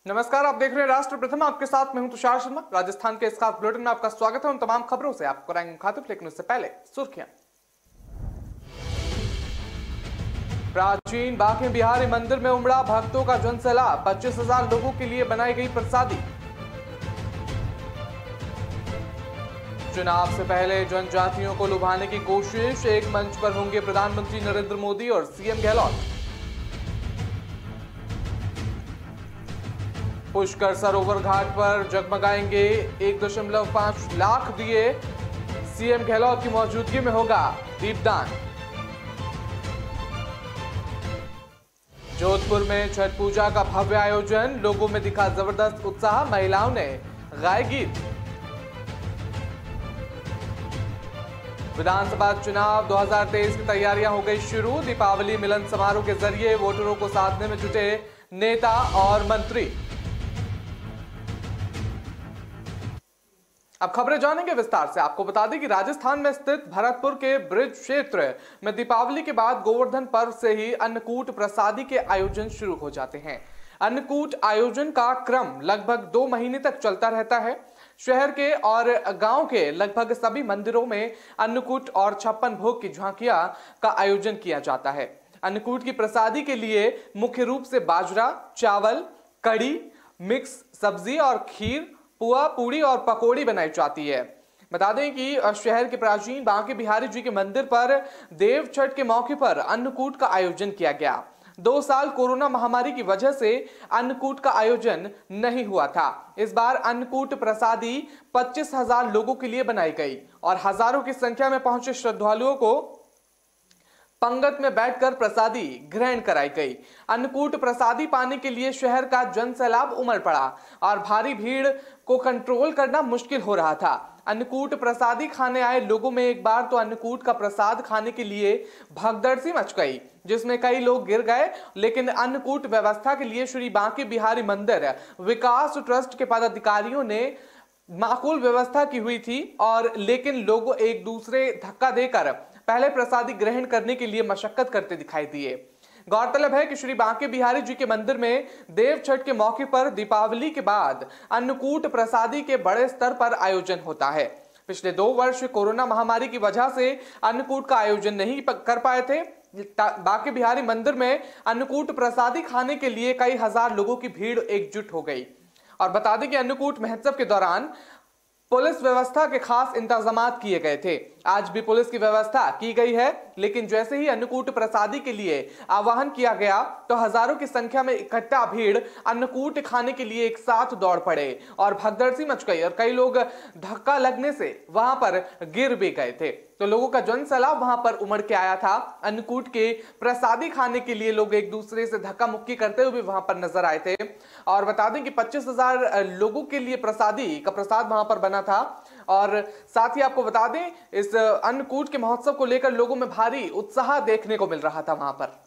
नमस्कार, आप देख रहे हैं राष्ट्र प्रथम। आपके साथ मैं हूं तुषार शर्मा। राजस्थान के इस खास बुलेटिन में आपका स्वागत है। उन तमाम खबरों से आपको कराएंगे मुखातिब, लेकिन उससे पहले सुर्खियां। प्राचीन बांके बिहारी मंदिर में उमड़ा भक्तों का जनसैलाब। 25,000 लोगों के लिए बनाई गई प्रसादी। चुनाव से पहले जनजातियों को लुभाने की कोशिश। एक मंच पर होंगे प्रधानमंत्री नरेंद्र मोदी और सीएम गहलोत। पुष्कर सरोवर घाट पर जगमगाएंगे 1.5 लाख दिए। सीएम गहलोत की मौजूदगी में होगा दीपदान। जोधपुर में छठ पूजा का भव्य आयोजन। लोगों में दिखा जबरदस्त उत्साह। महिलाओं ने गाए गीत। विधानसभा चुनाव 2023 की तैयारियां हो गई शुरू। दीपावली मिलन समारोह के जरिए वोटरों को साधने में जुटे नेता और मंत्री। अब खबरें जानेंगे विस्तार से। आपको बता दें कि राजस्थान में स्थित भरतपुर के ब्रिज क्षेत्र में दीपावली के बाद गोवर्धन पर्व से ही अन्नकूट प्रसादी के आयोजन शुरू हो जाते हैं। अन्नकूट आयोजन का क्रम लगभग 2 महीने तक चलता रहता है। शहर के और गांव के लगभग सभी मंदिरों में अन्नकूट और 56 भोग की झांकियां का आयोजन किया जाता है। अन्नकूट की प्रसादी के लिए मुख्य रूप से बाजरा, चावल, कड़ी, मिक्स सब्जी और खीर, पुआ, पूड़ी और पकौड़ी बनाई जाती है। बता दें कि शहर के प्राचीन बांके बिहारी जी के मंदिर पर देव छठ के मौके पर अन्नकूट का आयोजन किया गया। 2 साल कोरोना महामारी की वजह से अन्नकूट का आयोजन नहीं हुआ था। इस बार अन्नकूट प्रसादी 25,000 लोगों के लिए बनाई गई और हजारों की संख्या में पहुंचे श्रद्धालुओं को पंगत में बैठकर प्रसादी ग्रहण कराई गई। अन्नकूट प्रसादी पाने के लिए शहर का जनसैलाब उमड़ पड़ा और भारी भीड़ को कंट्रोल करना मुश्किल हो रहा था। अन्नकूट प्रसादी खाने आए लोगों में एक बार तो अन्नकूट का प्रसाद खाने के लिए भगदड़ सी मच गई, जिसमें कई लोग गिर गए। लेकिन अन्नकूट व्यवस्था के लिए श्री बांके बिहारी मंदिर विकास ट्रस्ट के पदाधिकारियों ने माकूल व्यवस्था की हुई थी और लेकिन लोग एक दूसरे धक्का देकर पहले प्रसादी ग्रहण करने के लिए मशक्कत करते दिखाई दिए। गौरतलब है कि श्री बांके बिहारी जी के मंदिर में देव छठ के मौके पर दीपावली के बाद अन्नकूट प्रसादी के बड़े स्तर पर आयोजन होता है। पिछले 2 वर्ष कोरोना महामारी की वजह से अन्नकूट का आयोजन नहीं कर पाए थे। बांके बिहारी मंदिर में अन्नकूट प्रसादी खाने के लिए कई हजार लोगों की भीड़ एकजुट हो गई। और बता दें कि अन्नकूट महोत्सव के दौरान पुलिस व्यवस्था के खास इंतजामात किए गए थे। आज भी पुलिस की व्यवस्था की गई है, लेकिन जैसे ही अन्नकूट प्रसादी के लिए आह्वान किया गया तो हजारों की संख्या में इकट्ठा भीड़ अन्नकूट खाने के लिए एक साथ दौड़ पड़े और भगदड़ सी मच गई और कई लोग धक्का लगने से वहां पर गिर भी गए थे। तो लोगों का जनसैलाब वहां पर उमड़ के आया था। अन्नकूट के प्रसादी खाने के लिए लोग एक दूसरे से धक्का मुक्की करते हुए वहां पर नजर आए थे। और बता दें कि 25,000 लोगों के लिए प्रसादी का प्रसाद वहां पर बना था। और साथ ही आपको बता दें, इस अन्नकूट के महोत्सव को लेकर लोगों में भारी उत्साह देखने को मिल रहा था वहां पर।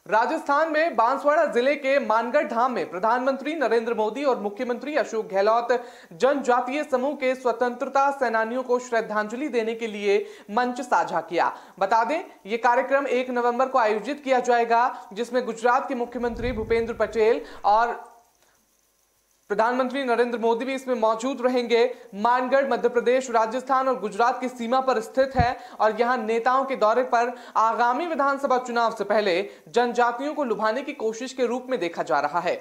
राजस्थान में बांसवाड़ा जिले के मानगढ़ धाम में प्रधानमंत्री नरेंद्र मोदी और मुख्यमंत्री अशोक गहलोत जनजातीय समूह के स्वतंत्रता सेनानियों को श्रद्धांजलि देने के लिए मंच साझा किया। बता दें, यह कार्यक्रम 1 नवंबर को आयोजित किया जाएगा, जिसमें गुजरात के मुख्यमंत्री भूपेंद्र पटेल और प्रधानमंत्री नरेंद्र मोदी भी इसमें मौजूद रहेंगे। मानगढ़ मध्य प्रदेश, राजस्थान और गुजरात की सीमा पर स्थित है और यहां नेताओं के दौरे पर आगामी विधानसभा चुनाव से पहले जनजातियों को लुभाने की कोशिश के रूप में देखा जा रहा है।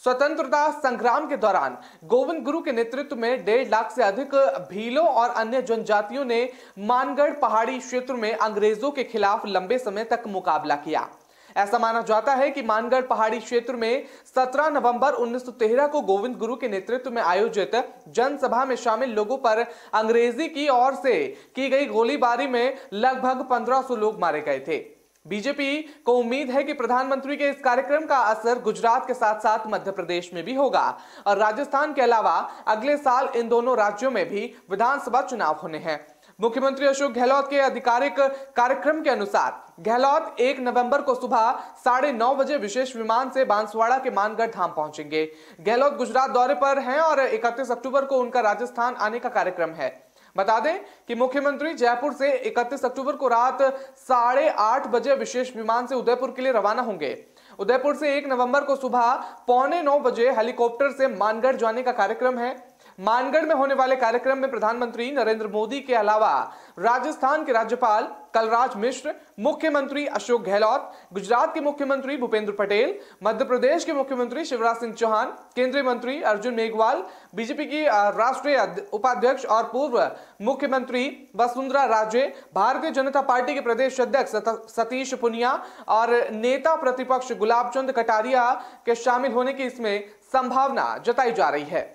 स्वतंत्रता संग्राम के दौरान गोविंद गुरु के नेतृत्व में 1.5 लाख से अधिक भीलों और अन्य जनजातियों ने मानगढ़ पहाड़ी क्षेत्र में अंग्रेजों के खिलाफ लंबे समय तक मुकाबला किया। ऐसा माना जाता है कि मानगढ़ पहाड़ी क्षेत्र में 17 नवंबर 1913 को गोविंद गुरु के नेतृत्व में आयोजित जनसभा में शामिल लोगों पर अंग्रेजी की ओर से की गई गोलीबारी में लगभग 1500 लोग मारे गए थे। बीजेपी को उम्मीद है कि प्रधानमंत्री के इस कार्यक्रम का असर गुजरात के साथ साथ मध्य प्रदेश में भी होगा और राजस्थान के अलावा अगले साल इन दोनों राज्यों में भी विधानसभा चुनाव होने हैं। मुख्यमंत्री अशोक गहलोत के आधिकारिक कार्यक्रम के अनुसार गहलोत 1 नवंबर को सुबह 9:30 बजे विशेष विमान से बांसवाड़ा के मानगढ़ धाम पहुंचेंगे। गहलोत गुजरात दौरे पर हैं और 31 अक्टूबर को उनका राजस्थान आने का कार्यक्रम है। बता दें कि मुख्यमंत्री जयपुर से 31 अक्टूबर को रात 8:30 बजे विशेष विमान से उदयपुर के लिए रवाना होंगे। उदयपुर से 1 नवंबर को सुबह 8:45 बजे हेलीकॉप्टर से मानगढ़ जाने का कार्यक्रम है। मानगढ़ में होने वाले कार्यक्रम में प्रधानमंत्री नरेंद्र मोदी के अलावा राजस्थान के राज्यपाल कलराज मिश्र, मुख्यमंत्री अशोक गहलोत, गुजरात के मुख्यमंत्री भूपेंद्र पटेल, मध्य प्रदेश के मुख्यमंत्री शिवराज सिंह चौहान, केंद्रीय मंत्री अर्जुन मेघवाल, बीजेपी की राष्ट्रीय उपाध्यक्ष और पूर्व मुख्यमंत्री वसुंधरा राजे, भारतीय जनता पार्टी के प्रदेश अध्यक्ष सतीश पुनिया और नेता प्रतिपक्ष गुलाब चंद कटारिया के शामिल होने की इसमें संभावना जताई जा रही है।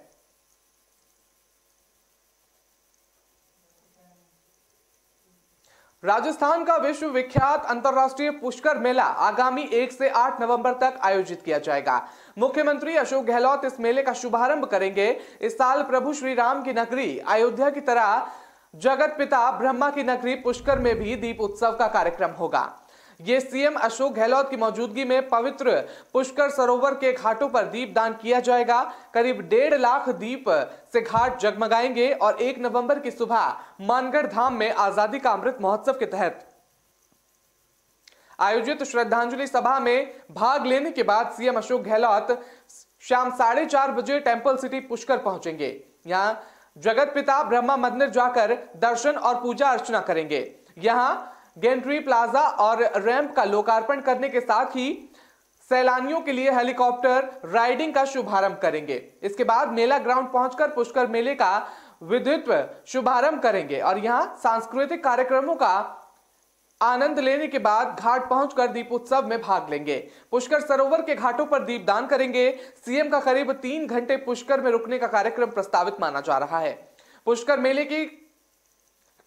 राजस्थान का विश्व विख्यात अंतर्राष्ट्रीय पुष्कर मेला आगामी 1 से 8 नवंबर तक आयोजित किया जाएगा। मुख्यमंत्री अशोक गहलोत इस मेले का शुभारंभ करेंगे। इस साल प्रभु श्री राम की नगरी अयोध्या की तरह जगत पिता ब्रह्मा की नगरी पुष्कर में भी दीप उत्सव का कार्यक्रम होगा। ये सीएम अशोक गहलोत की मौजूदगी में पवित्र पुष्कर सरोवर के घाटों पर दीपदान किया जाएगा। करीब 1.5 लाख दीप से घाट जगमगाएंगे और 1 नवंबर की सुबह मानगढ़ धाम में आजादी का अमृत महोत्सव के तहत आयोजित श्रद्धांजलि सभा में भाग लेने के बाद सीएम अशोक गहलोत शाम 4:30 बजे टेंपल सिटी पुष्कर पहुंचेंगे। यहां जगत पिता ब्रह्मा मंदिर जाकर दर्शन और पूजा अर्चना करेंगे। यहां गेंट्री प्लाजा और रैंप का लोकार्पण करने के साथ ही सैलानियों के लिए हेलीकॉप्टर राइडिंग का शुभारंभ करेंगे। इसके बाद मेला ग्राउंड पहुंचकर पुष्कर मेले का विधिवत शुभारंभ करेंगे और यहां सांस्कृतिक कार्यक्रमों का आनंद लेने के बाद घाट पहुंचकर दीपोत्सव में भाग लेंगे। पुष्कर सरोवर के घाटों पर दीपदान करेंगे। सीएम का करीब 3 घंटे पुष्कर में रुकने का कार्यक्रम प्रस्तावित माना जा रहा है। पुष्कर मेले की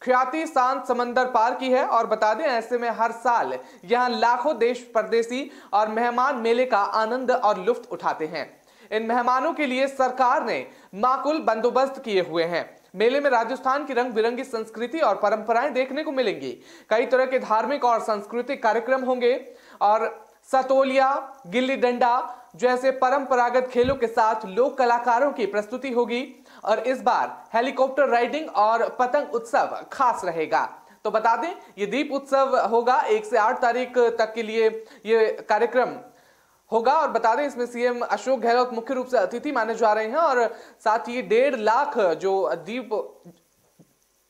ख्याति शांत समंदर पार की है और बता दें ऐसे में हर साल यहां लाखों देश परदेसी और मेहमान मेले का आनंद और लुत्फ उठाते हैं। इन मेहमानों के लिए सरकार ने माकुल बंदोबस्त किए हुए हैं। मेले में राजस्थान की रंग बिरंगी संस्कृति और परंपराएं देखने को मिलेंगी। कई तरह के धार्मिक और सांस्कृतिक कार्यक्रम होंगे और सतोलिया, गिल्ली डंडा जैसे परंपरागत खेलों के साथ लोक कलाकारों की प्रस्तुति होगी और इस बार हेलीकॉप्टर राइडिंग और पतंग उत्सव खास रहेगा। तो बता दें ये दीप उत्सव होगा 1 से 8 तारीख तक के लिए ये कार्यक्रम होगा और बता दें इसमें सीएम अशोक गहलोत मुख्य रूप से अतिथि माने जा रहे हैं और साथ ही 1.5 लाख जो दीप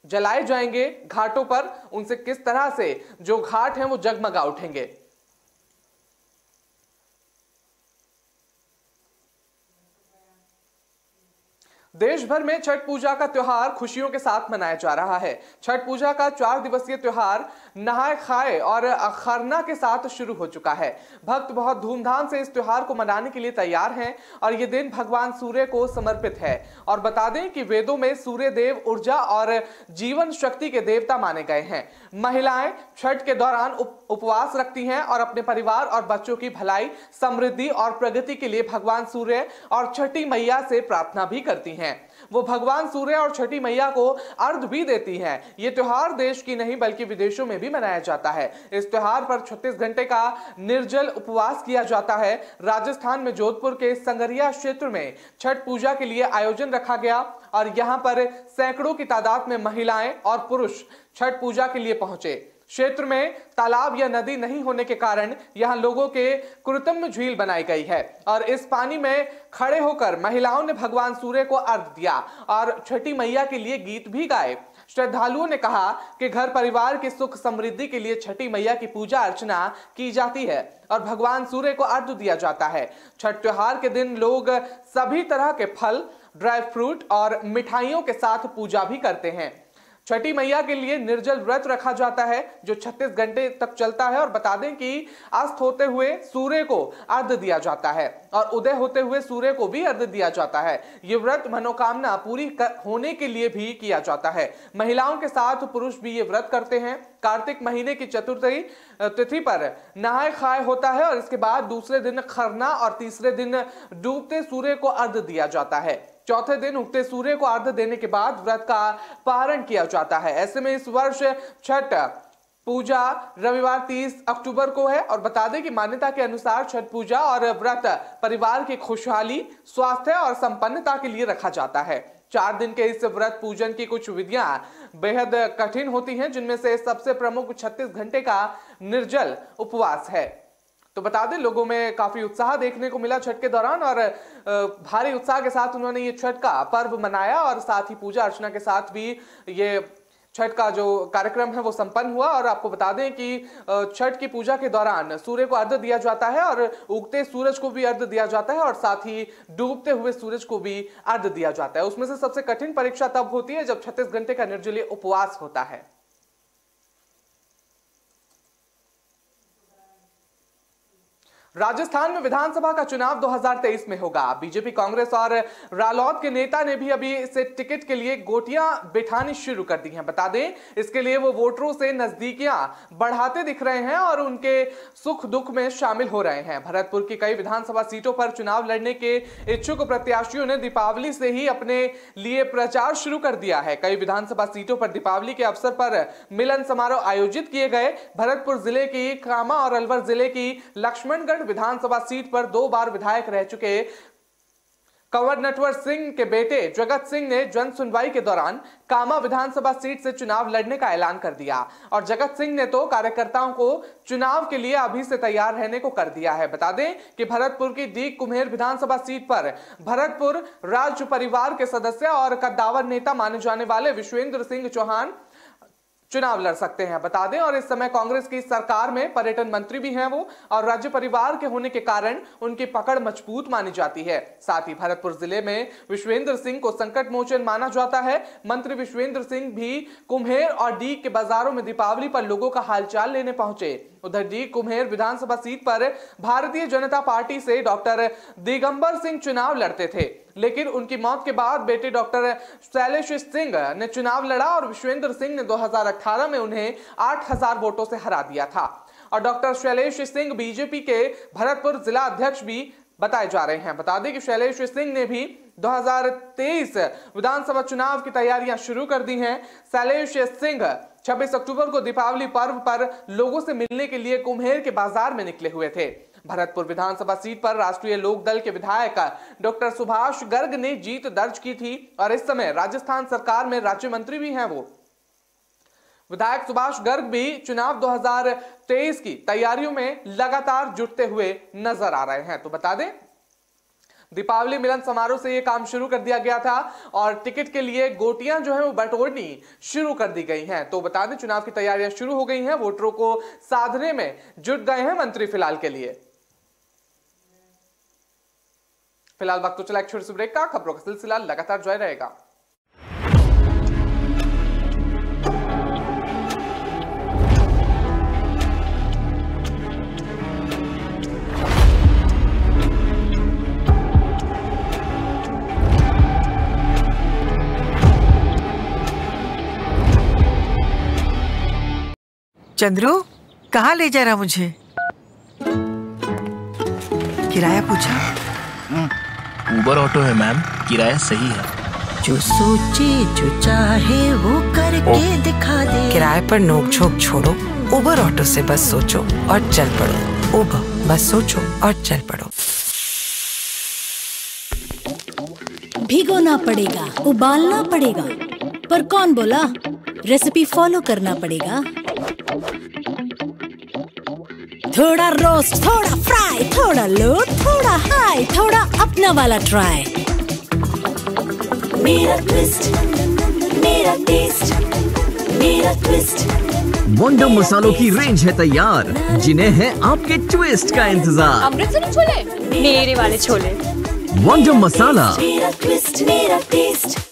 जलाए जाएंगे घाटों पर, उनसे किस तरह से जो घाट हैं वो जगमगा उठेंगे। देश भर में छठ पूजा का त्योहार खुशियों के साथ मनाया जा रहा है। छठ पूजा का 4 दिवसीय त्योहार नहाय खाए और खरना के साथ शुरू हो चुका है। भक्त बहुत धूमधाम से इस त्योहार को मनाने के लिए तैयार हैं और ये दिन भगवान सूर्य को समर्पित है। और बता दें कि वेदों में सूर्य देव ऊर्जा और जीवन शक्ति के देवता माने गए हैं। महिलाएं छठ के दौरान उपवास रखती हैं और अपने परिवार और बच्चों की भलाई, समृद्धि और प्रगति के लिए भगवान सूर्य और छठी मैया से प्रार्थना भी करती हैं। वो भगवान सूर्य और छठी मैया को अर्घ भी देती हैं। ये त्योहार देश की नहीं बल्कि विदेशों में भी मनाया जाता है। इस त्योहार पर 36 घंटे का निर्जल उपवास किया जाता है। राजस्थान में जोधपुर के संगरिया क्षेत्र में छठ पूजा के लिए आयोजन रखा गया और यहां पर सैकड़ों की तादाद में महिलाएं और पुरुष छठ पूजा के लिए पहुंचे। क्षेत्र में तालाब या नदी नहीं होने के कारण यहां लोगों के कृत्रिम झील बनाई गई है और इस पानी में खड़े होकर महिलाओं ने भगवान सूर्य को अर्घ दिया और छठी मैया के लिए गीत भी गाए। श्रद्धालुओं ने कहा कि घर परिवार की सुख समृद्धि के लिए छठी मैया की पूजा अर्चना की जाती है और भगवान सूर्य को अर्घ दिया जाता है। छठ त्योहार के दिन लोग सभी तरह के फल, ड्राई फ्रूट और मिठाइयों के साथ पूजा भी करते हैं। छठी मैया के लिए निर्जल व्रत रखा जाता है जो 36 घंटे तक चलता है और बता दें कि अस्त होते हुए सूर्य को अर्घ दिया जाता है और उदय होते हुए सूर्य को भी अर्घ दिया जाता है। ये व्रत मनोकामना पूरी होने के लिए भी किया जाता है। महिलाओं के साथ पुरुष भी ये व्रत करते हैं। कार्तिक महीने की चतुर्थी तिथि पर नहाय खाए होता है और इसके बाद दूसरे दिन खरना और तीसरे दिन डूबते सूर्य को अर्घ दिया जाता है। चौथे दिन उगते सूर्य को अर्घ देने के बाद व्रत का पारण किया जाता है। ऐसे में इस वर्ष छठ पूजा रविवार 30 अक्टूबर को है और बता दें कि मान्यता के अनुसार छठ पूजा और व्रत परिवार की खुशहाली, स्वास्थ्य और संपन्नता के लिए रखा जाता है। 4 दिन के इस व्रत पूजन की कुछ विधियां बेहद कठिन होती हैं, जिनमें से सबसे प्रमुख 36 घंटे का निर्जल उपवास है। तो बता दें, लोगों में काफी उत्साह देखने को मिला छठ के दौरान और भारी उत्साह के साथ उन्होंने ये छठ का पर्व मनाया और साथ ही पूजा अर्चना के साथ भी ये छठ का जो कार्यक्रम है वो संपन्न हुआ। और आपको बता दें कि छठ की पूजा के दौरान सूर्य को अर्घ्य दिया जाता है और उगते सूरज को भी अर्घ्य दिया जाता है और साथ ही डूबते हुए सूरज को भी अर्घ्य दिया जाता है। उसमें से सबसे कठिन परीक्षा तब होती है जब 36 घंटे का निर्जलीय उपवास होता है। राजस्थान में विधानसभा का चुनाव 2023 में होगा। बीजेपी, कांग्रेस और रालोद के नेता ने भी अभी इस टिकट के लिए गोटियां बिठानी शुरू कर दी हैं। बता दें, इसके लिए वो वोटरों से नजदीकियां बढ़ाते दिख रहे हैं और उनके सुख दुख में शामिल हो रहे हैं। भरतपुर की कई विधानसभा सीटों पर चुनाव लड़ने के इच्छुक प्रत्याशियों ने दीपावली से ही अपने लिए प्रचार शुरू कर दिया है। कई विधानसभा सीटों पर दीपावली के अवसर पर मिलन समारोह आयोजित किए गए। भरतपुर जिले की कामा और अलवर जिले की लक्ष्मणगढ़ विधानसभा सीट पर 2 बार विधायक रह चुके कंवर नटवर सिंह के बेटे जगत सिंह ने जन सुनवाई के दौरान कामा विधानसभा सीट से चुनाव लड़ने का ऐलान कर दिया और जगत सिंह ने तो कार्यकर्ताओं को चुनाव के लिए अभी से तैयार रहने को कर दिया है। बता दें कि भरतपुर की डीग कुम्हेर विधानसभा सीट पर भरतपुर राज्य परिवार के सदस्य और कद्दावर नेता माने जाने वाले विश्वेंद्र सिंह चौहान चुनाव लड़ सकते हैं। बता दें, और इस समय कांग्रेस की सरकार में पर्यटन मंत्री भी हैं वो और राज्य परिवार के होने के कारण उनकी पकड़ मजबूत मानी जाती है। साथ ही भरतपुर जिले में विश्वेंद्र सिंह को संकट मोचन माना जाता है। मंत्री विश्वेंद्र सिंह भी कुम्हेर और डीग के बाजारों में दीपावली पर लोगों का हालचाल लेने पहुंचे। उधर डीग कुम्हेर विधानसभा सीट पर भारतीय जनता पार्टी से डॉक्टर दिगंबर सिंह चुनाव लड़ते थे, लेकिन उनकी मौत के बाद बेटे डॉक्टर शैलेश सिंह ने चुनाव लड़ा और विश्वेंद्र सिंह ने 2018 में उन्हें 8000 वोटों से हरा दिया था। और डॉक्टर शैलेश सिंह बीजेपी के भरतपुर जिला अध्यक्ष भी बताए जा रहे हैं। बता दें कि शैलेश सिंह ने भी 2023 विधानसभा चुनाव की तैयारियां शुरू कर दी हैं। शैलेश सिंह 26 अक्टूबर को दीपावली पर्व पर लोगों से मिलने के लिए कुम्हेर के बाजार में निकले हुए थे। भरतपुर विधानसभा सीट पर राष्ट्रीय लोकदल के विधायक डॉक्टर सुभाष गर्ग ने जीत दर्ज की थी और इस समय राजस्थान सरकार में राज्य मंत्री भी हैं। वो विधायक सुभाष गर्ग भी चुनाव 2023 की तैयारियों में लगातार जुटते हुए नजर आ रहे हैं। तो बता दें, दीपावली मिलन समारोह से यह काम शुरू कर दिया गया था और टिकट के लिए गोटियां जो है वो बटोरनी शुरू कर दी गई हैं। तो बता दें, चुनाव की तैयारियां शुरू हो गई हैं, वोटरों को साधने में जुट गए हैं मंत्री फिलहाल के लिए। फिलहाल वक्त तो चला एक छोटे से ब्रेक का। खबरों का सिलसिला लगातार जारी रहेगा। चंद्रू, कहाँ ले जा रहा मुझे? किराया पूछा? उबर ऑटो है मैम, किराया सही है। जो सोचे जो चाहे वो करके दिखा दे। किराए पर नोक झोंक छोड़ो, उबर ऑटो से बस सोचो और चल पड़ो। उबर, बस सोचो और चल पड़ो। भिगोना पड़ेगा, उबालना पड़ेगा, पर कौन बोला? रेसिपी फॉलो करना पड़ेगा। थोड़ा रोस्ट, थोड़ा फ्राई, थोड़ा लो, थोड़ा हाई, थोड़ा अपना वाला ट्राई। मेरा ट्विस्ट, मेरा टेस्ट, मेरा ट्विस्ट। वंडर मसालों की रेंज है तैयार, जिन्हें है आपके ट्विस्ट का इंतजार। अमृतसरी छोले, मेरे वाले छोले। वंडर मसाला, मेरा ट्विस्ट, मेरा टेस्ट।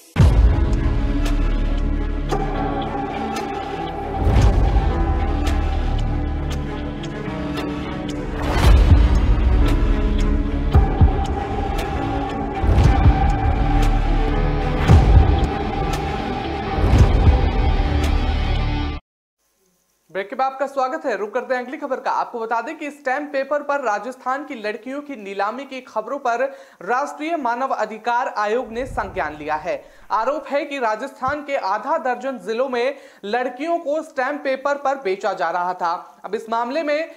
ब्रेक के बाद आपका स्वागत है। रुक करते हैं अगली खबर का। आपको बता दें कि स्टैंप पेपर पर राजस्थान की लड़कियों की नीलामी की खबरों पर राष्ट्रीय मानव अधिकार आयोग ने संज्ञान लिया है। आरोप है कि राजस्थान के आधा दर्जन जिलों में लड़कियों को स्टैंप पेपर पर बेचा जा रहा था। अब इस मामले में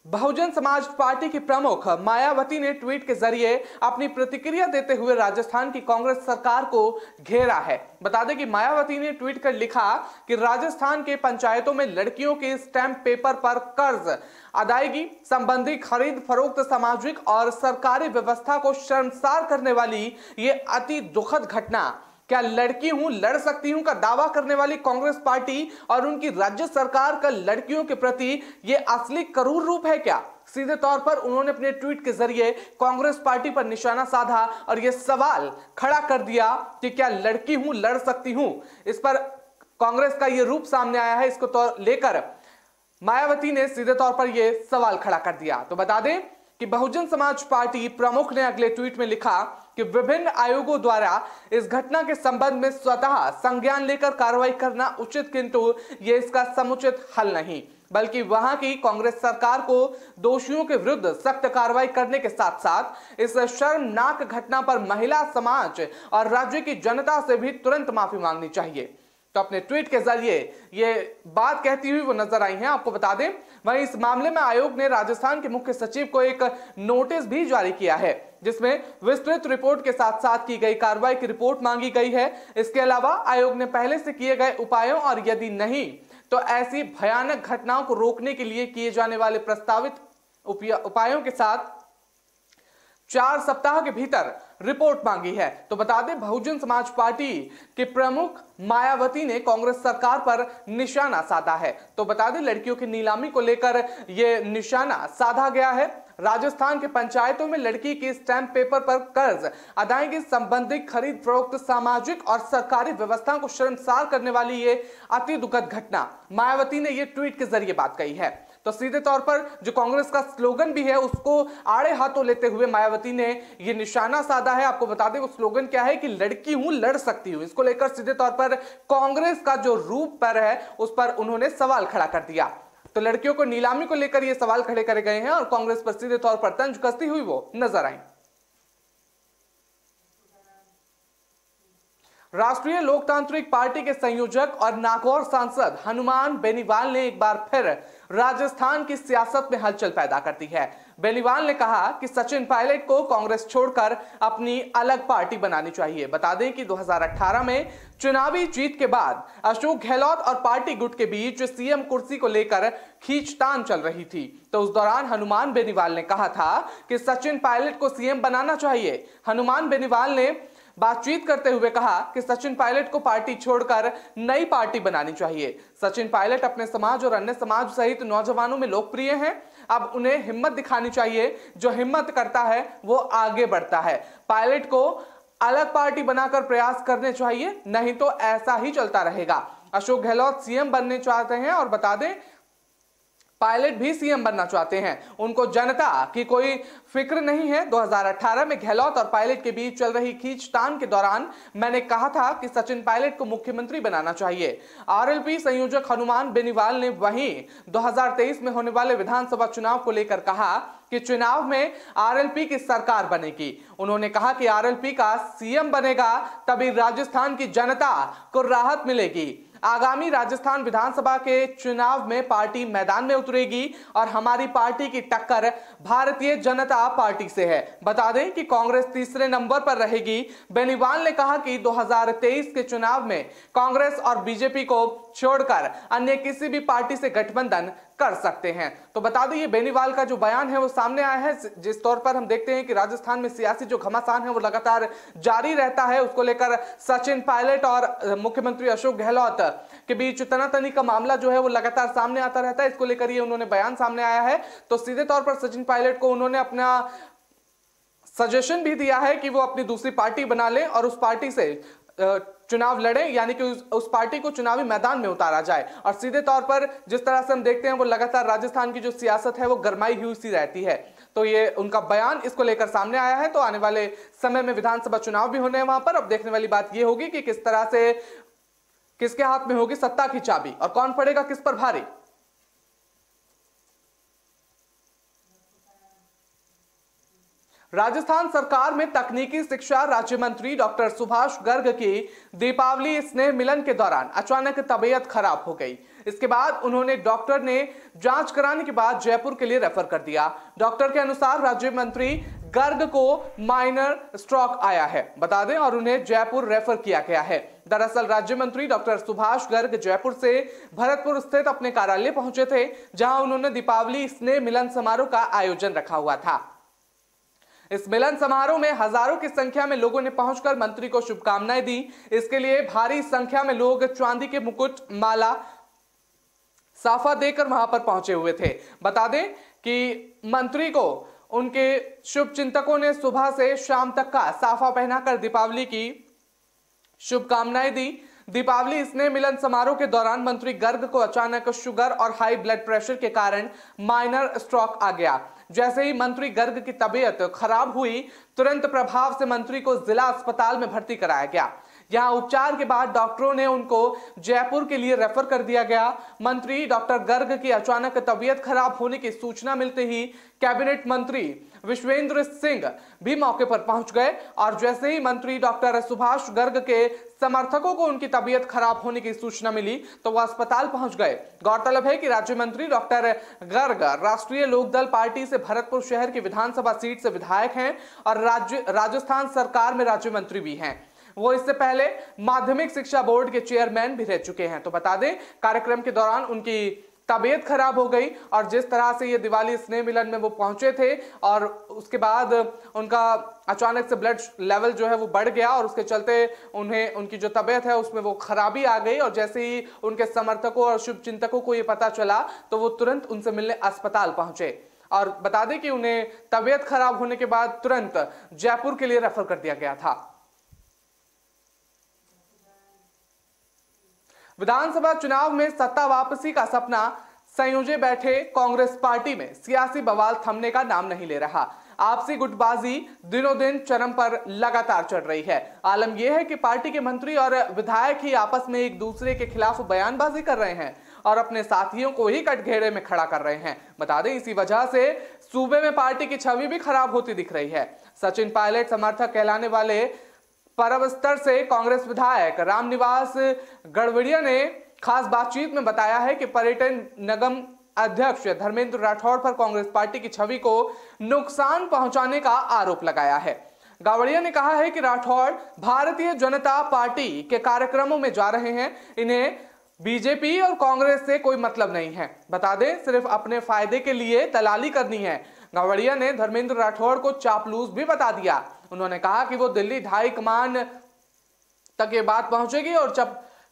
बहुजन समाज पार्टी की प्रमुख मायावती ने ट्वीट के जरिए अपनी प्रतिक्रिया देते हुए राजस्थान की कांग्रेस सरकार को घेरा है। बता दें कि मायावती ने ट्वीट कर लिखा कि राजस्थान के पंचायतों में लड़कियों के स्टैंप पेपर पर कर्ज अदायगी संबंधी खरीद फरोख्त सामाजिक और सरकारी व्यवस्था को शर्मसार करने वाली ये अति दुखद घटना क्या लड़की हूं लड़ सकती हूं का दावा करने वाली कांग्रेस पार्टी और उनकी राज्य सरकार का लड़कियों के प्रति यह असली करूर रूप है क्या? सीधे तौर पर उन्होंने अपने ट्वीट के जरिए कांग्रेस पार्टी पर निशाना साधा और यह सवाल खड़ा कर दिया कि क्या लड़की हूं लड़ सकती हूं। इस पर कांग्रेस का यह रूप सामने आया है, इसको तो लेकर मायावती ने सीधे तौर पर यह सवाल खड़ा कर दिया। तो बता दें कि बहुजन समाज पार्टी प्रमुख ने अगले ट्वीट में लिखा कि विभिन्न आयोगों द्वारा इस घटना के संबंध में स्वतः संज्ञान लेकर कार्रवाई करना उचित, किंतु ये इसका समुचित हल नहीं, बल्कि वहां की कांग्रेस सरकार को दोषियों के विरुद्ध सख्त कार्रवाई करने के साथ साथ इस शर्मनाक घटना पर महिला समाज और राज्य की जनता से भी तुरंत माफी मांगनी चाहिए। तो अपने ट्वीट के जरिए ये बात कहती हुई वो नजर आई हैं। आपको बता दें वहीं इस मामले में आयोग ने राजस्थान के मुख्य सचिव को एक नोटिस भी जारी किया है, जिसमें विस्तृत रिपोर्ट के साथ साथ की गई कार्रवाई की रिपोर्ट मांगी गई है। इसके अलावा आयोग ने पहले से किए गए उपायों और यदि नहीं तो ऐसी भयानक घटनाओं को रोकने के लिए किए जाने वाले प्रस्तावित उपायों के साथ 4 सप्ताह के भीतर रिपोर्ट मांगी है। तो बता दें बहुजन समाज पार्टी के प्रमुख मायावती ने कांग्रेस सरकार पर निशाना साधा है। तो बता दें लड़कियों की नीलामी को लेकर यह निशाना साधा गया है। राजस्थान के पंचायतों में लड़की के स्टैंप पेपर पर कर्ज अदायगी संबंधी खरीद फरोख्त सामाजिक और सरकारी व्यवस्था को शर्मसार करने वाली ये अति दुखद घटना मायावती ने ये ट्वीट के जरिए बात कही है। तो सीधे तौर पर जो कांग्रेस का स्लोगन भी है उसको आड़े हाथों लेते हुए मायावती ने यह निशाना साधा है। आपको बता दें वो स्लोगन क्या है कि लड़की हूं लड़ सकती हूं। इसको लेकर सीधे तौर पर कांग्रेस का जो रूप पर है उस पर उन्होंने सवाल खड़ा कर दिया। तो लड़कियों को नीलामी को लेकर ये सवाल खड़े करे गए हैं और कांग्रेस पर सीधे तौर पर तंज कसती हुई वो नजर आई। राष्ट्रीय लोकतांत्रिक पार्टी के संयोजक और नागौर सांसद हनुमान बेनीवाल ने एक बार फिर राजस्थान की सियासत में हलचल पैदा कर दी है। बेनीवाल ने कहा कि सचिन पायलट को कांग्रेस छोड़कर अपनी अलग पार्टी बनानी चाहिए। बता दें कि 2018 में चुनावी जीत के बाद अशोक गहलोत और पार्टी गुट के बीच सीएम कुर्सी को लेकर खींचतान चल रही थी। तो उस दौरान हनुमान बेनीवाल ने कहा था कि सचिन पायलट को सीएम बनाना चाहिए। हनुमान बेनीवाल ने बातचीत करते हुए कहा कि सचिन पायलट को पार्टी छोड़कर नई पार्टी बनानी चाहिए। सचिन पायलट अपने समाज और अन्य समाज सहित नौजवानों में लोकप्रिय हैं। अब उन्हें हिम्मत दिखानी चाहिए। जो हिम्मत करता है वो आगे बढ़ता है। पायलट को अलग पार्टी बनाकर प्रयास करने चाहिए, नहीं तो ऐसा ही चलता रहेगा। अशोक गहलोत सीएम बनने चाहते हैं और बता दें पायलट भी सीएम बनना चाहते हैं। उनको जनता की कोई फिक्र नहीं है। 2018 में गहलोत और पायलट के बीच चल रही खींचतान के दौरान मैंने कहा था कि सचिन पायलट को मुख्यमंत्री बनाना चाहिए। आरएलपी संयोजक हनुमान बेनीवाल ने वहीं 2023 में होने वाले विधानसभा चुनाव को लेकर कहा कि चुनाव में आरएलपी की सरकार बनेगी। उन्होंने कहा कि आरएलपी का सीएम बनेगा तभी राजस्थान की जनता को राहत मिलेगी। आगामी राजस्थान विधानसभा के चुनाव में पार्टी मैदान में उतरेगी और हमारी पार्टी की टक्कर भारतीय जनता पार्टी से है। बता दें कि कांग्रेस तीसरे नंबर पर रहेगी। बेनीवाल ने कहा कि 2023 के चुनाव में कांग्रेस और बीजेपी को छोड़कर अन्य किसी भी पार्टी से गठबंधन कर सकते हैं। तो बता दें ये बेनीवाल का जो बयान है वो सामने आया है, जिस तौर पर हम देखते हैं कि राजस्थान में सियासी जो घमासान है वो लगातार जारी रहता है। उसको लेकर सचिन पायलट और मुख्यमंत्री अशोक गहलोत के बीच तनातनी का मामला जो है वो लगातार सामने आता रहता है। इसको लेकर ये उन्होंने बयान सामने आया है। तो सीधे तौर पर सचिन पायलट को उन्होंने अपना सजेशन भी दिया है कि वो अपनी दूसरी पार्टी बना ले और उस पार्टी से चुनाव लड़े, यानी कि उस पार्टी को चुनावी मैदान में उतारा जाए। और सीधे तौर पर जिस तरह से हम देखते हैं वो लगातार राजस्थान की जो सियासत है वो गरमाई हुई सी रहती है। तो ये उनका बयान इसको लेकर सामने आया है। तो आने वाले समय में विधानसभा चुनाव भी होने हैं वहां पर। अब देखने वाली बात ये होगी कि किस तरह से किसके हाथ में होगी सत्ता की चाबी और कौन पड़ेगा किस पर भारी। राजस्थान सरकार में तकनीकी शिक्षा राज्य मंत्री डॉक्टर सुभाष गर्ग की दीपावली स्नेह मिलन के दौरान अचानक तबीयत खराब हो गई। इसके बाद उन्होंने डॉक्टर ने जांच कराने के बाद जयपुर के लिए रेफर कर दिया। डॉक्टर के अनुसार राज्य मंत्री गर्ग को माइनर स्ट्रोक आया है, बता दें, और उन्हें जयपुर रेफर किया गया है। दरअसल राज्य मंत्री डॉक्टर सुभाष गर्ग जयपुर से भरतपुर स्थित अपने कार्यालय पहुंचे थे, जहां उन्होंने दीपावली स्नेह मिलन समारोह का आयोजन रखा हुआ था। इस मिलन समारोह में हजारों की संख्या में लोगों ने पहुंचकर मंत्री को शुभकामनाएं दी। इसके लिए भारी संख्या में लोग चांदी के मुकुट, माला, साफा देकर वहां पर पहुंचे हुए थे। बता दें कि मंत्री को उनके शुभचिंतकों ने सुबह से शाम तक का साफा पहनाकर दीपावली की शुभकामनाएं दी। दीपावली स्नेह मिलन समारोह के दौरान मंत्री गर्ग को अचानक शुगर और हाई ब्लड प्रेशर के कारण माइनर स्ट्रोक आ गया। जैसे ही मंत्री गर्ग की तबीयत खराब हुई, तुरंत प्रभाव से मंत्री को जिला अस्पताल में भर्ती कराया गया। यहां उपचार के बाद डॉक्टरों ने उनको जयपुर के लिए रेफर कर दिया गया। मंत्री डॉक्टर गर्ग की अचानक तबीयत खराब होने की सूचना मिलते ही कैबिनेट मंत्री विश्वेंद्र सिंह भी मौके पर पहुंच गए और जैसे ही मंत्री डॉक्टर सुभाष गर्ग के समर्थकों को उनकी तबीयत खराब होने की सूचना मिली तो वह अस्पताल पहुंच गए। गौरतलब है कि राज्य मंत्री डॉक्टर गर्ग राष्ट्रीय लोकदल पार्टी से भरतपुर शहर की विधानसभा सीट से विधायक हैं और राजस्थान सरकार में राज्य मंत्री भी हैं। वो इससे पहले माध्यमिक शिक्षा बोर्ड के चेयरमैन भी रह चुके हैं। तो बता दें, कार्यक्रम के दौरान उनकी तबीयत खराब हो गई और जिस तरह से ये दिवाली स्नेह मिलन में वो पहुंचे थे और उसके बाद उनका अचानक से ब्लड लेवल जो है वो बढ़ गया और उसके चलते उन्हें उनकी जो तबीयत है उसमें वो खराबी आ गई और जैसे ही उनके समर्थकों और शुभचिंतकों को ये पता चला तो वो तुरंत उनसे मिलने अस्पताल पहुंचे। और बता दें कि उन्हें तबीयत खराब होने के बाद तुरंत जयपुर के लिए रेफर कर दिया गया था। विधानसभा चुनाव में सत्ता वापसी का सपना संयोजे बैठे कांग्रेस पार्टी में सियासी बवाल थमने का नाम नहीं ले रहा। आपसी गुटबाजी दिनों दिन चरम पर लगातार चढ़ रही है। आलम यह है कि पार्टी के मंत्री और विधायक ही आपस में एक दूसरे के खिलाफ बयानबाजी कर रहे हैं और अपने साथियों को ही कटघरे में खड़ा कर रहे हैं। बता दें, इसी वजह से सूबे में पार्टी की छवि भी खराब होती दिख रही है। सचिन पायलट समर्थक कहलाने वाले परम स्तर से कांग्रेस विधायक रामनिवास गड़वड़िया ने खास बातचीत में बताया है कि पर्यटन निगम अध्यक्ष धर्मेंद्र राठौड़ पर कांग्रेस पार्टी की छवि को नुकसान पहुंचाने का आरोप लगाया है। गावड़िया ने कहा है कि राठौड़ भारतीय जनता पार्टी के कार्यक्रमों में जा रहे हैं, इन्हें बीजेपी और कांग्रेस से कोई मतलब नहीं है। बता दें, सिर्फ अपने फायदे के लिए दलाली करनी है। गावड़िया ने धर्मेंद्र राठौड़ को चापलूस भी बता दिया। उन्होंने कहा कि वो दिल्ली हाई कमान तक ये बात पहुंचेगी और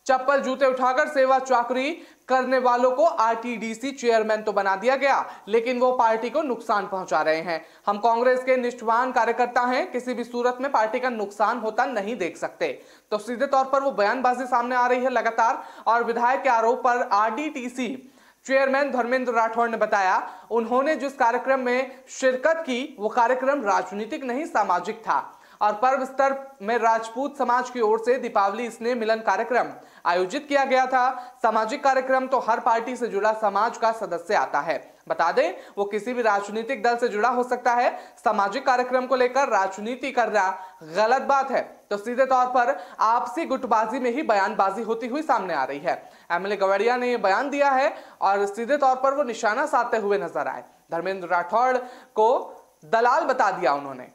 चप्पल जूते उठाकर सेवा चाकरी करने वालों को आरटीडीसी चेयरमैन तो बना दिया गया, लेकिन वो पार्टी को नुकसान पहुंचा रहे हैं। हम कांग्रेस के निष्ठावान कार्यकर्ता हैं, किसी भी सूरत में पार्टी का नुकसान होता नहीं देख सकते। तो सीधे तौर पर वो बयानबाजी सामने आ रही है लगातार। और विधायक के आरोप पर आरटीडीसी चेयरमैन धर्मेंद्र राठौड़ ने बताया, उन्होंने जिस कार्यक्रम में शिरकत की वो कार्यक्रम राजनीतिक नहीं सामाजिक था और पर्व स्तर में राजपूत समाज की ओर से दीपावली स्नेह मिलन कार्यक्रम आयोजित किया गया था। सामाजिक कार्यक्रम तो हर पार्टी से जुड़ा समाज का सदस्य आता है। बता दें, वो किसी भी राजनीतिक दल से जुड़ा हो सकता है। सामाजिक कार्यक्रम को लेकर राजनीति करना गलत बात है। तो सीधे तौर पर आपसी गुटबाजी में ही बयानबाजी होती हुई सामने आ रही है। एमएलए गवड़िया ने यह बयान दिया है और सीधे तौर पर वो निशाना साधते हुए नजर आए। धर्मेंद्र राठौड़ को दलाल बता दिया उन्होंने।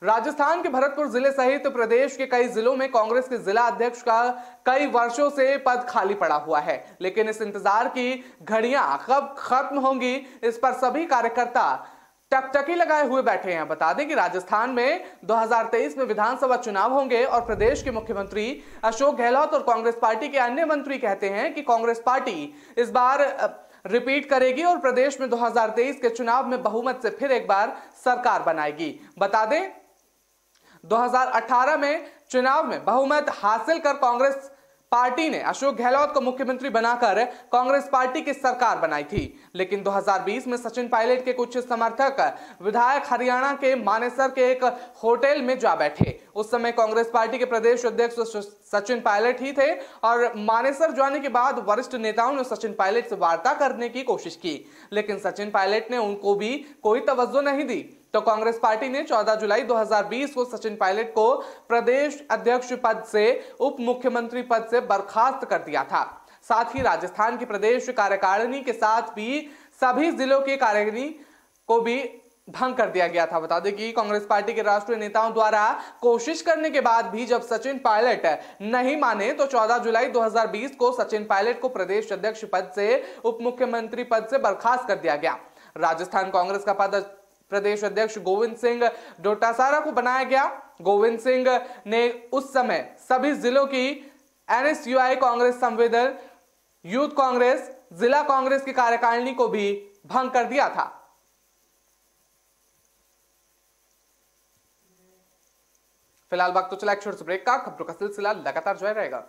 राजस्थान के भरतपुर जिले सहित प्रदेश के कई जिलों में कांग्रेस के जिला अध्यक्ष का कई वर्षों से पद खाली पड़ा हुआ है, लेकिन इस इंतजार की घड़ियां कब खत्म होंगी इस पर सभी कार्यकर्ता टकटकी लगाए हुए बैठे हैं। बता दें कि राजस्थान में 2023 में विधानसभा चुनाव होंगे और प्रदेश के मुख्यमंत्री अशोक गहलोत और कांग्रेस पार्टी के अन्य मंत्री कहते हैं कि कांग्रेस पार्टी इस बार रिपीट करेगी और प्रदेश में 2023 के चुनाव में बहुमत से फिर एक बार सरकार बनाएगी। बता दें, 2018 में चुनाव में बहुमत हासिल कर कांग्रेस पार्टी ने अशोक गहलोत को मुख्यमंत्री बनाकर कांग्रेस पार्टी की सरकार बनाई थी, लेकिन 2020 में सचिन पायलट के कुछ समर्थक विधायक हरियाणा के मानेसर के एक होटल में जा बैठे। उस समय कांग्रेस पार्टी के प्रदेश अध्यक्ष सचिन पायलट ही थे और मानेसर जाने के बाद वरिष्ठ नेताओं ने सचिन पायलट से वार्ता करने की कोशिश की, लेकिन सचिन पायलट ने उनको भी कोई तवज्जो नहीं दी। तो कांग्रेस पार्टी ने 14 जुलाई 2020 को सचिन पायलट को प्रदेश अध्यक्ष पद से उप मुख्यमंत्री पद से बर्खास्त कर दिया था। साथ ही राजस्थान की प्रदेश कार्यकारिणी के साथ भी सभी जिलों की कार्यकारिणी को भी भंग कर दिया गया था। बता दें कि कांग्रेस पार्टी के राष्ट्रीय नेताओं द्वारा कोशिश करने के बाद भी जब सचिन पायलट नहीं माने तो 14 जुलाई 2020 को सचिन पायलट को प्रदेश अध्यक्ष पद से उप मुख्यमंत्री पद से बर्खास्त कर दिया गया। राजस्थान कांग्रेस का पद प्रदेश अध्यक्ष गोविंद सिंह डोटासरा को बनाया गया। गोविंद सिंह ने उस समय सभी जिलों की NSUI कांग्रेस संवेदन यूथ कांग्रेस जिला कांग्रेस की कार्यकारिणी को भी भंग कर दिया था। फिलहाल वक्त तो चला एक छोटे से ब्रेक का। खबरों का सिलसिला लगातार जारी रहेगा।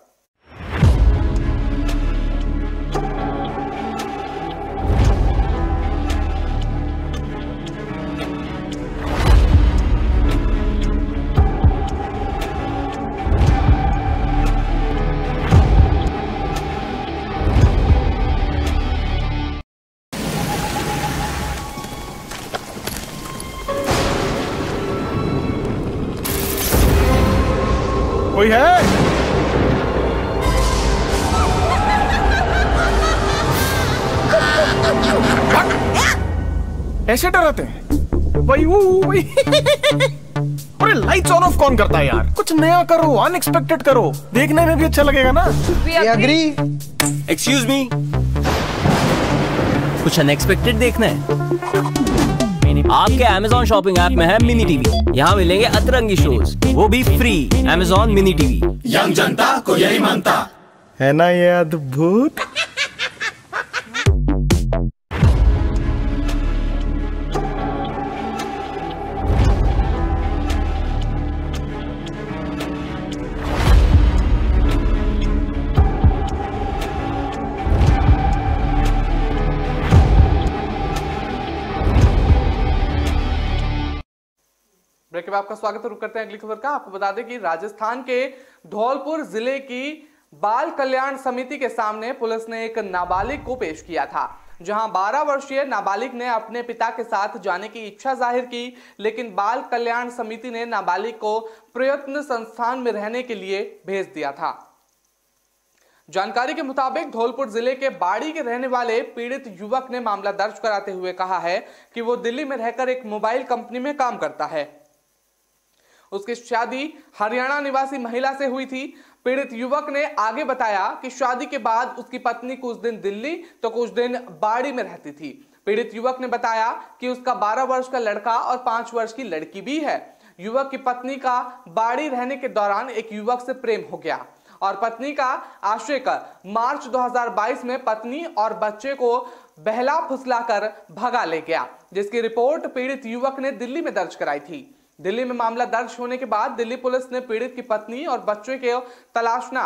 कोई है? ऐसे डराते हैं? वही अरे लाइट्स ऑन ऑफ कौन करता है यार? कुछ नया करो, अनएक्सपेक्टेड करो, देखने में भी अच्छा लगेगा ना। एग्री। एक्सक्यूज मी, कुछ अनएक्सपेक्टेड देखना है? आपके Amazon शॉपिंग ऐप में है मिनी टीवी। यहाँ मिलेंगे अतरंगी शोज, वो भी free. Amazon mini TV, young जनता को यही मानता है ना, ये अद्भुत। ब्रेक के बाद आपका स्वागत है। रुक करते हैं अगली खबर का। आपको बता दें कि राजस्थान के धौलपुर जिले की बाल कल्याण समिति के सामने पुलिस ने एक नाबालिग को पेश किया था, जहां 12 वर्षीय नाबालिग ने अपने पिता के साथ जाने की इच्छा जाहिर की, लेकिन बाल कल्याण समिति ने नाबालिग को प्रयत्न संस्थान में रहने के लिए भेज दिया था। जानकारी के मुताबिक धौलपुर जिले के बाड़ी के रहने वाले पीड़ित युवक ने मामला दर्ज कराते हुए कहा है कि वो दिल्ली में रहकर एक मोबाइल कंपनी में काम करता है। उसकी शादी हरियाणा निवासी महिला से हुई थी। पीड़ित युवक ने आगे बताया कि शादी के बाद उसकी पत्नी कुछ दिन दिल्ली तो कुछ दिन बाड़ी में रहती थी। पीड़ित युवक ने बताया कि उसका 12 वर्ष का लड़का और 5 वर्ष की लड़की भी है। युवक की पत्नी का बाड़ी रहने के दौरान एक युवक से प्रेम हो गया और पत्नी का आशिक मार्च 2022 में पत्नी और बच्चे को बहला फुसलाकर भगा ले गया, जिसकी रिपोर्ट पीड़ित युवक ने दिल्ली में दर्ज कराई थी। दिल्ली में मामला दर्ज होने के बाद दिल्ली पुलिस ने पीड़ित की पत्नी और बच्चे को तलाशना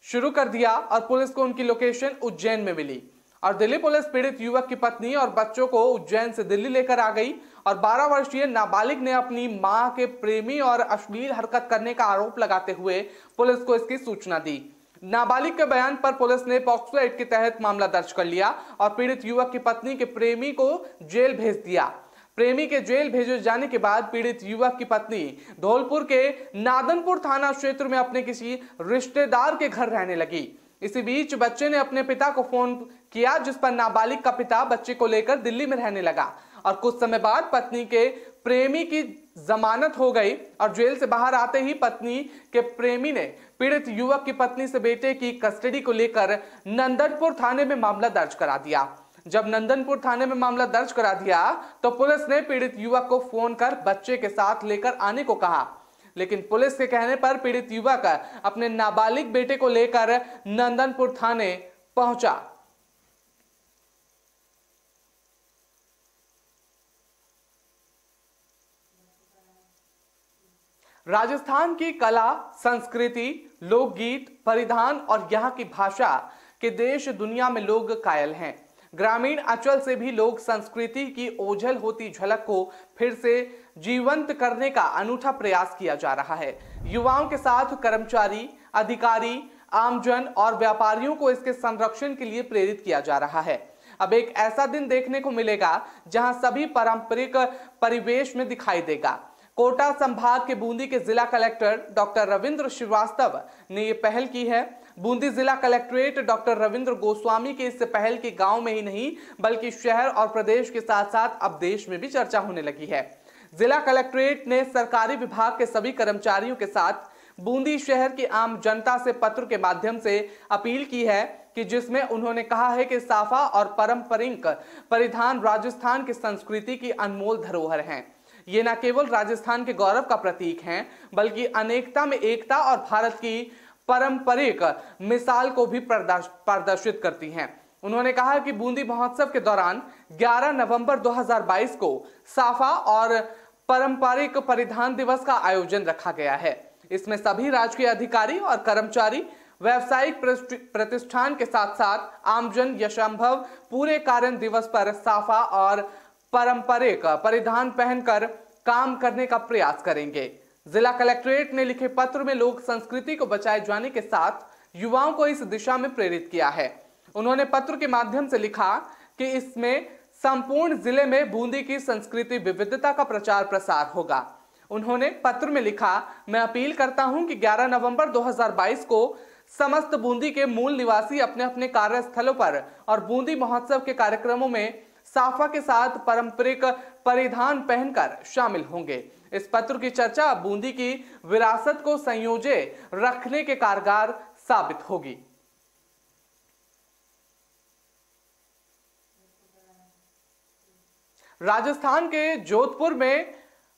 शुरू कर दिया और पुलिस को उनकी लोकेशन उज्जैन में मिली और दिल्ली पुलिस पीड़ित युवक की पत्नी और बच्चों को उज्जैन से दिल्ली लेकर आ गई और 12 वर्षीय नाबालिग ने अपनी मां के प्रेमी और अश्लील हरकत करने का आरोप लगाते हुए पुलिस को इसकी सूचना दी। नाबालिग के बयान पर पुलिस ने पॉक्सो एक्ट के तहत मामला दर्ज कर लिया और पीड़ित युवक की पत्नी के प्रेमी को जेल भेज दिया। प्रेमी के जेल भेजे जाने के बाद पीड़ित युवक की पत्नी धौलपुर के नादनपुर थाना क्षेत्र में अपने किसी रिश्तेदार के घर रहने लगी। इसी बीच बच्चे ने अपने पिता को फोन किया, जिस पर नाबालिग का पिता बच्चे को लेकर दिल्ली में रहने लगा और कुछ समय बाद पत्नी के प्रेमी की जमानत हो गई और जेल से बाहर आते ही पत्नी के प्रेमी ने पीड़ित युवक की पत्नी से बेटे की कस्टडी को लेकर नंदनपुर थाने में मामला दर्ज करा दिया। जब नंदनपुर थाने में मामला दर्ज करा दिया तो पुलिस ने पीड़ित युवक को फोन कर बच्चे के साथ लेकर आने को कहा, लेकिन पुलिस के कहने पर पीड़ित युवक अपने नाबालिग बेटे को लेकर नंदनपुर थाने पहुंचा। राजस्थान की कला, संस्कृति, लोकगीत, परिधान और यहाँ की भाषा के देश दुनिया में लोग कायल हैं। ग्रामीण अंचल से भी लोक संस्कृति की ओझल होती झलक को फिर से जीवंत करने का अनूठा प्रयास किया जा रहा है। युवाओं के साथ कर्मचारी, अधिकारी, आमजन और व्यापारियों को इसके संरक्षण के लिए प्रेरित किया जा रहा है। अब एक ऐसा दिन देखने को मिलेगा जहां सभी पारंपरिक परिवेश में दिखाई देगा। कोटा संभाग के बूंदी के जिला कलेक्टर डॉक्टर रविंद्र श्रीवास्तव ने ये पहल की है। बूंदी जिला कलेक्ट्रेट डॉक्टर रविंद्र गोस्वामी के इस पहल के गांव में ही नहीं बल्कि शहर और प्रदेश के साथ साथ अब देश में भी चर्चा होने लगी है। जिला कलेक्ट्रेट ने सरकारी विभाग के सभी कर्मचारियों के साथ बूंदी शहर की आम जनता से पत्र के माध्यम से अपील की है कि जिसमें उन्होंने कहा है कि साफा और पारंपरिक परिधान राजस्थान की संस्कृति की अनमोल धरोहर हैं। ये न केवल राजस्थान के गौरव का प्रतीक हैं बल्कि अनेकता में एकता और भारत की पारंपरिक मिसाल को भी प्रदर्शित करती हैं। उन्होंने कहा कि बूंदी महोत्सव के दौरान 11 नवंबर 2022 को साफा और पारंपरिक परिधान दिवस का आयोजन रखा गया है। इसमें सभी राजकीय अधिकारी और कर्मचारी, व्यावसायिक प्रतिष्ठान के साथ साथ आमजन यशंभव पूरे कार्य दिवस पर साफा और पारंपरिक परिधान पहनकर काम करने का प्रयास करेंगे। जिला कलेक्ट्रेट ने लिखे पत्र में लोक संस्कृति को बचाए जाने के साथ युवाओं को इस दिशा में प्रेरित किया है। उन्होंने पत्र के माध्यम से लिखा कि इसमें संपूर्ण जिले में बूंदी की संस्कृति विविधता का प्रचार प्रसार होगा। उन्होंने पत्र में लिखा, मैं अपील करता हूं कि 11 नवंबर 2022 को समस्त बूंदी के मूल निवासी अपने अपने कार्यस्थलों पर और बूंदी महोत्सव के कार्यक्रमों में साफा के साथ पारंपरिक परिधान पहनकर शामिल होंगे। इस पत्र की चर्चा बूंदी की विरासत को संयोजे रखने के कारगर साबित होगी। राजस्थान के जोधपुर में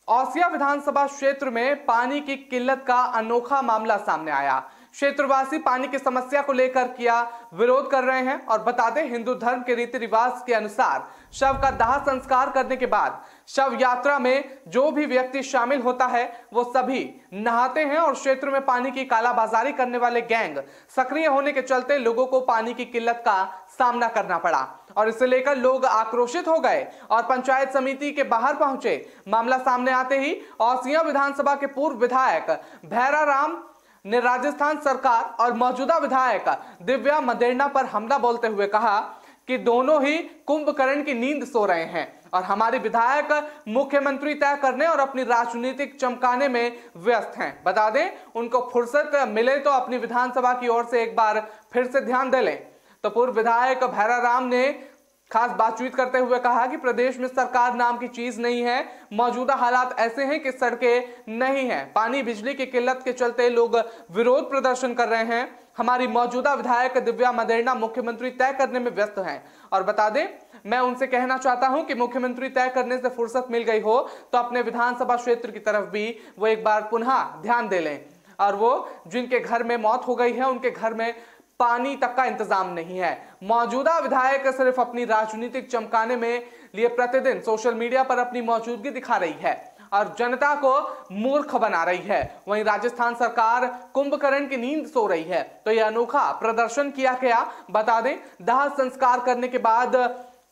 औसिया विधानसभा क्षेत्र में पानी की किल्लत का अनोखा मामला सामने आया। क्षेत्रवासी पानी की समस्या को लेकर किया विरोध कर रहे हैं और बता दें, हिंदू धर्म के रीति रिवाज के अनुसार शव का दाह संस्कार करने के बाद शव यात्रा में जो भी व्यक्ति शामिल होता है वो सभी नहाते हैं और क्षेत्र में पानी की कालाबाजारी करने वाले गैंग सक्रिय होने के चलते लोगों को पानी की किल्लत का सामना करना पड़ा और इसे लेकर लोग आक्रोशित हो गए और पंचायत समिति के बाहर पहुंचे। मामला सामने आते ही औसिया विधानसभा के पूर्व विधायक भैरा राम ने राजस्थान सरकार और मौजूदा विधायक दिव्या मदेरना पर हमला बोलते हुए कहा कि दोनों ही कुंभकर्ण की नींद सो रहे हैं और हमारे विधायक मुख्यमंत्री तय करने और अपनी राजनीतिक चमकाने में व्यस्त हैं। बता दें, उनको फुर्सत मिले तो अपनी विधानसभा की ओर से एक बार फिर से ध्यान दे लें। तो पूर्व विधायक भैरा राम ने खास बातचीत करते हुए कहा कि प्रदेश में सरकार नाम की चीज नहीं है। मौजूदा हालात ऐसे हैं कि सड़कें नहीं हैं, पानी बिजली की किल्लत के चलते लोग विरोध प्रदर्शन कर रहे हैं। हमारी मौजूदा विधायक दिव्या मदेरना मुख्यमंत्री तय करने में व्यस्त हैं और बता दें, मैं उनसे कहना चाहता हूं कि मुख्यमंत्री तय करने से फुर्सत मिल गई हो तो अपने विधानसभा क्षेत्र की तरफ भी वो एक बार पुनः ध्यान दे लें और वो जिनके घर में मौत हो गई है उनके घर में पानी तक का इंतजाम नहीं है। मौजूदा विधायक सिर्फ अपनी राजनीतिक चमकाने में लिए प्रतिदिन सोशल मीडिया पर अपनी मौजूदगी दिखा रही है और जनता को मूर्ख बना रही है। वहीं राजस्थान सरकार कुंभकर्ण की नींद सो रही है। तो यह अनोखा प्रदर्शन किया गया। बता दें, दाह संस्कार करने के बाद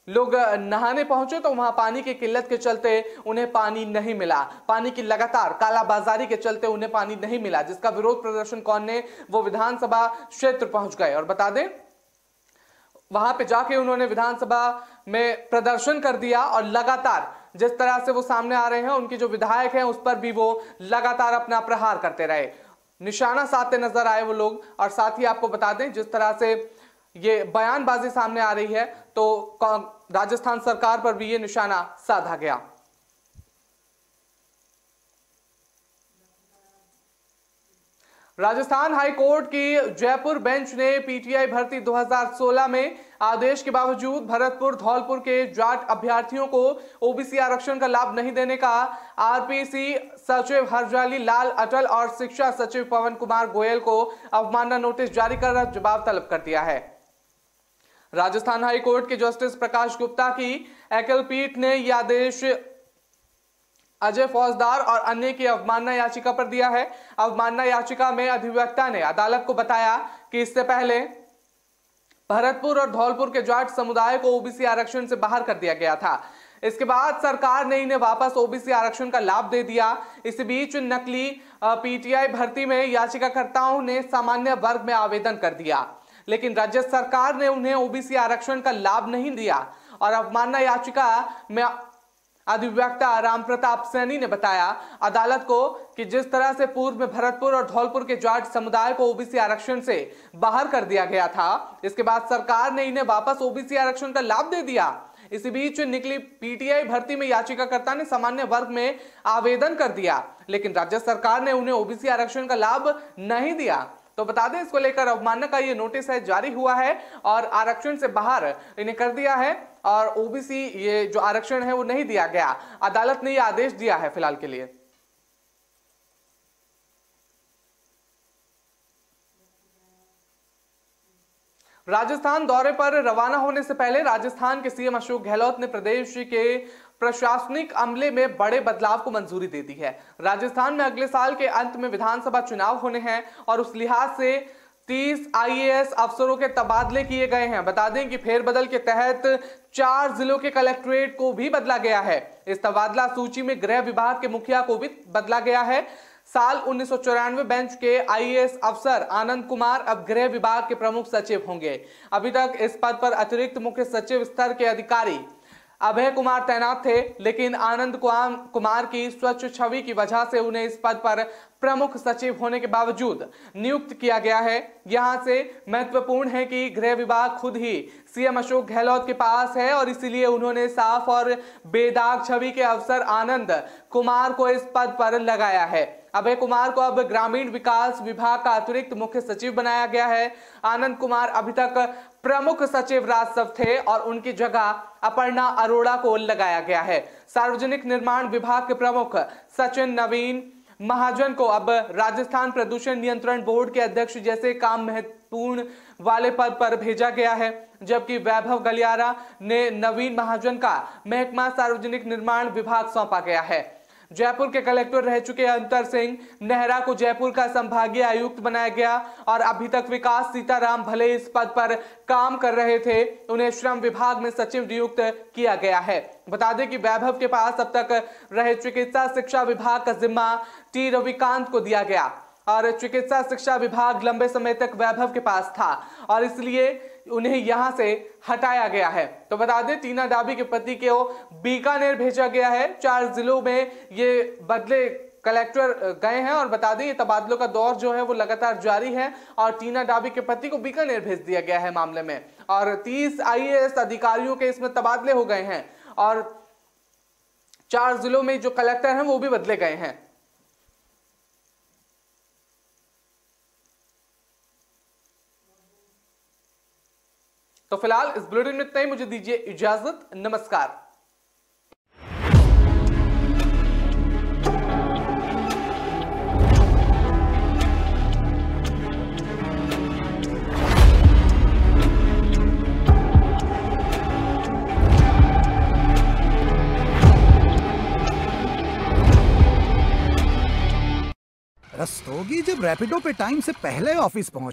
लोग नहाने पहुंचे तो वहां पानी की किल्लत के चलते उन्हें पानी नहीं मिला। पानी की लगातार कालाबाजारी के चलते उन्हें पानी नहीं मिला, जिसका विरोध प्रदर्शन करने वो विधानसभा क्षेत्र पहुंच गए और बता दें, वहां पे जाके उन्होंने विधानसभा में प्रदर्शन कर दिया और लगातार जिस तरह से वो सामने आ रहे हैं, उनके जो विधायक हैं उस पर भी वो लगातार अपना प्रहार करते रहे, निशाना साधते नजर आए वो लोग। और साथ ही आपको बता दें, जिस तरह से ये बयानबाजी सामने आ रही है तो राजस्थान सरकार पर भी ये निशाना साधा गया। राजस्थान हाई कोर्ट की जयपुर बेंच ने पीटीआई भर्ती 2016 में आदेश के बावजूद भरतपुर धौलपुर के जाट अभ्यर्थियों को ओबीसी आरक्षण का लाभ नहीं देने का आरपीसी सचिव हरजाली लाल अटल और शिक्षा सचिव पवन कुमार गोयल को अवमानना नोटिस जारी कर जवाब तलब कर दिया है। राजस्थान हाई कोर्ट के जस्टिस प्रकाश गुप्ता की एकल पीठ ने यह आदेश अजय फौजदार और अन्य की अवमानना याचिका पर दिया है। अवमानना याचिका में अधिवक्ता ने अदालत को बताया कि इससे पहले भरतपुर और धौलपुर के जाट समुदाय को ओबीसी आरक्षण से बाहर कर दिया गया था। इसके बाद सरकार ने इन्हें वापस ओबीसी आरक्षण का लाभ दे दिया। इस बीच नकली पीटीआई भर्ती में याचिकाकर्ताओं ने सामान्य वर्ग में आवेदन कर दिया, लेकिन राज्य सरकार ने उन्हें ओबीसी आरक्षण का लाभ नहीं दिया। और अवमानना याचिका में अधिवक्ता राम प्रताप सैनी ने बताया अदालत को कि जिस तरह से पूर्व में भरतपुर और धौलपुर के जाट समुदाय को ओबीसी आरक्षण से बाहर कर दिया गया था, इसके बाद सरकार ने इन्हें वापस ओबीसी आरक्षण का लाभ दे दिया। इसी बीच निकली पीटीआई भर्ती में याचिकाकर्ता ने सामान्य वर्ग में आवेदन कर दिया, लेकिन राज्य सरकार ने उन्हें ओबीसी आरक्षण का लाभ नहीं दिया। तो बता दें, इसको लेकर अवमानना का ये नोटिस है जारी हुआ है और आरक्षण से बाहर इन्हें कर दिया है और ओबीसी ये जो आरक्षण है वो नहीं दिया गया। अदालत ने ये आदेश दिया है फिलहाल के लिए। राजस्थान दौरे पर रवाना होने से पहले राजस्थान के सीएम अशोक गहलोत ने प्रदेश के प्रशासनिक अमले में बड़े बदलाव को मंजूरी दे दी है। राजस्थान में अगले साल के अंत में विधानसभा चुनाव होने हैं और उस लिहाज से 30 आईएएस अफसरों के तबादले किए गए हैं। बता दें कि फेरबदल के तहत 4 जिलों के कलेक्ट्रेट को भी बदला गया है। इस तबादला सूची में गृह विभाग के मुखिया को भी बदला गया है। साल 1994 बेंच के आईएएस अफसर आनंद कुमार अब गृह विभाग के प्रमुख सचिव होंगे। अभी तक इस पद पर अतिरिक्त मुख्य सचिव स्तर के अधिकारी अभय कुमार तैनात थे, लेकिन आनंद कुमार की स्वच्छ छवि की वजह से उन्हें इस पद पर प्रमुख सचिव होने के बावजूद नियुक्त किया गया है। यहां से महत्वपूर्ण है कि गृह विभाग खुद ही सीएम अशोक गहलोत के पास है और इसीलिए उन्होंने साफ और बेदाग छवि के अफसर आनंद कुमार को इस पद पर लगाया है। अभय कुमार को अब ग्रामीण विकास विभाग का अतिरिक्त मुख्य सचिव बनाया गया है। आनंद कुमार अभी तक प्रमुख सचिव राजस्व थे और उनकी जगह अपर्णा अरोड़ा को लगाया गया है। सार्वजनिक निर्माण विभाग के प्रमुख सचिन नवीन महाजन को अब राजस्थान प्रदूषण नियंत्रण बोर्ड के अध्यक्ष जैसे काम महत्वपूर्ण वाले पद पर भेजा गया है, जबकि वैभव गलियारा ने नवीन महाजन का महकमा सार्वजनिक निर्माण विभाग सौंपा गया है। जयपुर के कलेक्टर रह चुके अंतर सिंह नेहरा को जयपुर का संभागीय आयुक्त बनाया गया और अभी तक विकास सीताराम भले इस पद पर काम कर रहे थे, उन्हें श्रम विभाग में सचिव नियुक्त किया गया है। बता दें कि वैभव के पास अब तक रहे चिकित्सा शिक्षा विभाग का जिम्मा टी रविकांत को दिया गया और चिकित्सा शिक्षा विभाग लंबे समय तक वैभव के पास था और इसलिए उन्हें यहां से हटाया गया है। तो बता दें, टीना डाबी के पति को बीकानेर भेजा गया है। 4 जिलों में ये बदले कलेक्टर गए हैं और बता दें ये तबादलों का दौर जो है वो लगातार जारी है और टीना डाबी के पति को बीकानेर भेज दिया गया है मामले में और 30 आईएएस अधिकारियों के इसमें तबादले हो गए हैं और 4 जिलों में जो कलेक्टर हैं वो भी बदले गए हैं। तो फिलहाल इस बुलेटिन में इतना ही। मुझे दीजिए इजाजत। नमस्कार। रस्तोगी जब रैपिडो पे टाइम से पहले ऑफिस पहुंच